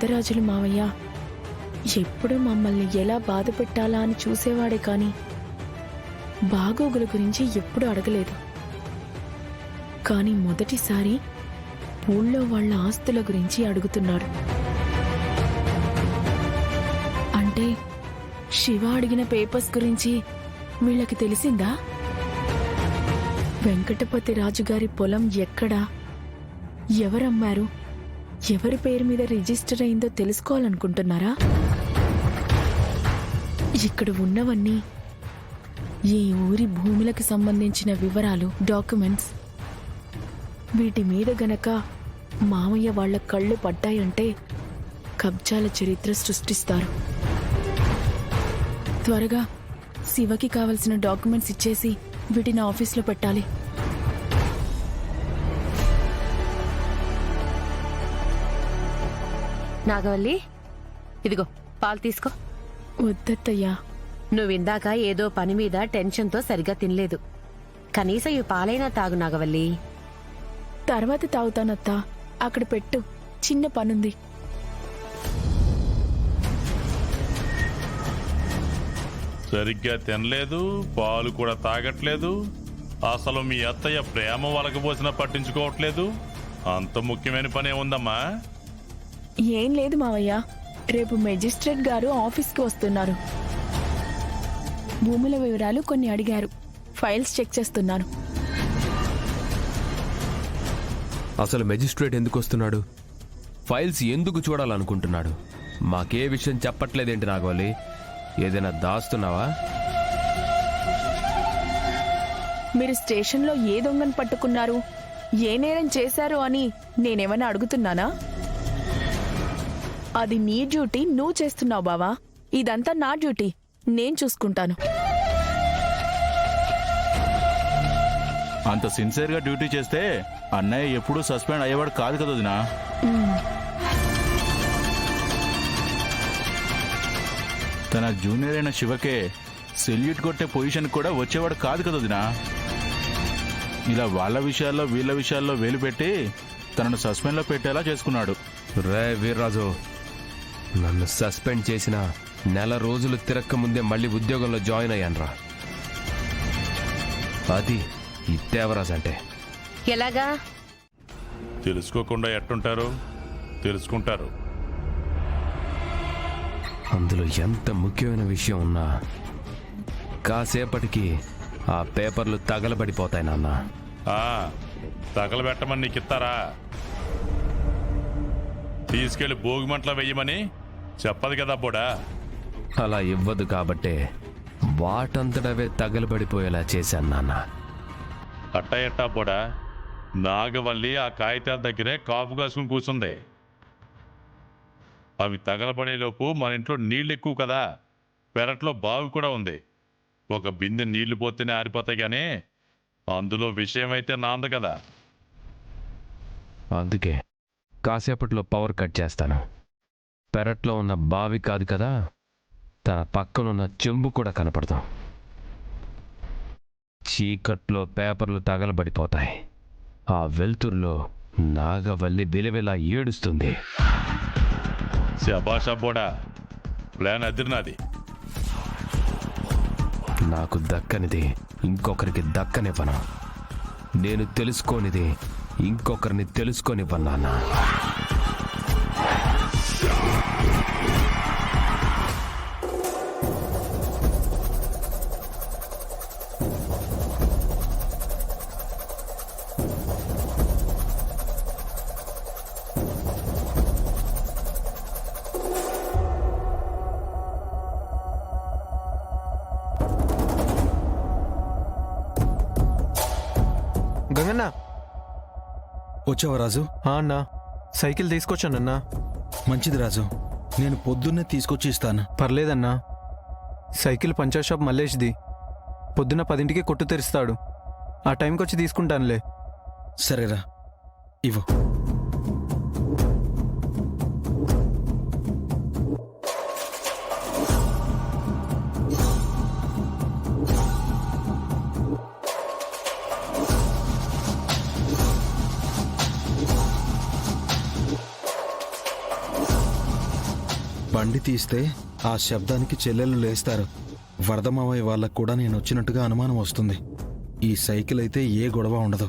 పెద్దరాజులు మావయ్య ఎప్పుడు మమ్మల్ని ఎలా బాధ పెట్టాలా అని చూసేవాడే కాని బాగోగుల గురించి ఎప్పుడూ అడగలేదు. కాని మొదటిసారి ఊళ్ళో వాళ్ళ ఆస్తుల గురించి అడుగుతున్నాడు. అంటే శివ అడిగిన పేపర్స్ గురించి వీళ్ళకి తెలిసిందా? వెంకటపతి రాజుగారి పొలం ఎక్కడా, ఎవరమ్మారు, ఎవరి పేరు మీద రిజిస్టర్ అయిందో తెలుసుకోవాలనుకుంటున్నారా? ఇక్కడ ఉన్నవన్నీ ఈ ఊరి భూములకు సంబంధించిన వివరాలు, డాక్యుమెంట్స్. వీటి మీద గనక మామయ్య వాళ్ల కళ్ళు పడ్డాయంటే కబ్జాల చరిత్ర సృష్టిస్తారు. త్వరగా శివకి కావలసిన డాక్యుమెంట్స్ ఇచ్చేసి వీటిని ఆఫీస్లో పెట్టాలి. నాగవల్లి, ఇదిగో పాలు తీసుకో. వద్దత్తయ్యా. నువ్విందాక ఏదో పని మీద టెన్షన్తో సరిగా తినలేదు. కనీసం ఈ పాలైనా తాగు నాగవల్లి. తర్వాత తాగుతానత్తా. అక్కడ పెట్టు, చిన్న పనుంది. సరిగ్గా తినలేదు, పాలు కూడా తాగట్లేదు. అసలు మీ అత్తయ్య ప్రేమ వలకపోసినా పట్టించుకోవట్లేదు. అంత ముఖ్యమైన పనే ఉందమ్మా. ఏం లేదు మావయ్య, రేపు మెజిస్ట్రేట్ గారు ఆఫీస్కి వస్తున్నారు. భూముల వివరాలు కొన్ని అడిగారు, ఫైల్స్ చెక్ చేస్తున్నాను. అసలు మెజిస్ట్రేట్ ఎందుకు వస్తున్నాడు? ఫైల్స్ ఎందుకు చూడాలనుకుంటున్నాడు? మాకే విషయం చెప్పట్లేదేంటి నాగవల్లి? ఏదైనా దాస్తున్నావా? మీరు స్టేషన్లో ఏ దొంగను పట్టుకున్నారు, ఏ నేరం చేశారు అని నేనేమైనా అడుగుతున్నానా? అది నీ డ్యూటీ, నువ్వు చేస్తున్నావు బావా. ఇదంతా నా డ్యూటీ, నేను చూసుకుంటాను. అంత సిన్సియర్గా డ్యూటీ చేస్తే అన్నయ్య ఎప్పుడూ సస్పెండ్ అయ్యేవాడు కాదు కదా వదినా. తన జూనియర్ అయిన శివకే సెల్యూట్ కొట్టే పొజిషన్ కూడా వచ్చేవాడు కాదు కదా వదినా. ఇలా వాళ్ళ విషయాల్లో వీళ్ళ విషయాల్లో వేలు పెట్టి తనను సస్పెండ్లో పెట్టేలా చేసుకున్నాడు. రే వీర్రాజు, నన్ను సస్పెండ్ చేసిన నెల రోజులు తిరక్క ముందే మళ్ళీ ఉద్యోగంలో జాయిన్ అయ్యానురా. అది ఈ దేవరాజ్ అంటే. ఎలాగా? తెలుసుకోకుండా ఎట్టుంటారు? తెలుసుకుంటారు. అందులో ఎంత ముఖ్యమైన విషయం ఉన్నా కాసేపటికి ఆ పేపర్లు తగలబడిపోతాయి నాన్న. తగలబెట్టమని నీకు ఇస్తారా? తీసుకెళ్లి భోగిమంటలో వెయ్యమని చెప్పదు కదా బోడా. అలా ఇవ్వదు కాబట్టే వాటంతటవే తగలబడిపోయేలా చేశాను నాన్న. అట్టా ఎట్టా బోడా. నాగవల్లి ఆ కాగితాల దగ్గరే కాపు కాసుకుని కూర్చుంది. అవి తగలబడేలోపు మన ఇంట్లో నీళ్ళు ఎక్కువ కదా, పెరట్లో బావి కూడా ఉంది. ఒక బిందె నీళ్లు పోతేనే ఆరిపోతాయి, కానీ అందులో విషయం అయితే నాంద కదా. అందుకే కాసేపట్లో పవర్ కట్ చేస్తాను. పెరట్లో ఉన్న బావి కాదు కదా, తన పక్కనున్న చెంబు కూడా కనపడతాం. చీకట్లో పేపర్లు తగలబడిపోతాయి. ఆ వెలుతురులో నాగవల్లి విలవిలా ఏడుస్తుంది. శభాష్ అబ్బోడా, ప్లాన్ అదిరినాది. నాకు దక్కనిది ఇంకొకరికి దక్కనివ్వను. నేను తెలుసుకోనిది ఇంకొకరిని తెలుసుకోనివ్వన్నా. గంగన్నా, వచ్చావా రాజు? అన్నా సైకిల్ తీసుకొచ్చానన్నా. మంచిది రాజు, నేను పొద్దున్నే తీసుకొచ్చి ఇస్తాను. పర్లేదన్నా. సైకిల్ పంచర్ షాప్ మల్లేష్ది. పొద్దున్న 10ంటికి కొట్టు తెరుస్తాడు. ఆ టైంకి వచ్చి తీసుకుంటానులే. సరేరా, ఇవ్వు. బండి తీస్తే ఆ శబ్దానికి చెల్లెలు లేస్తారు. వరదమావయ్య వాళ్ళకు కూడా నేను వచ్చినట్టుగా అనుమానం వస్తుంది. ఈ సైకిల్ అయితే ఏ గొడవ ఉండదు.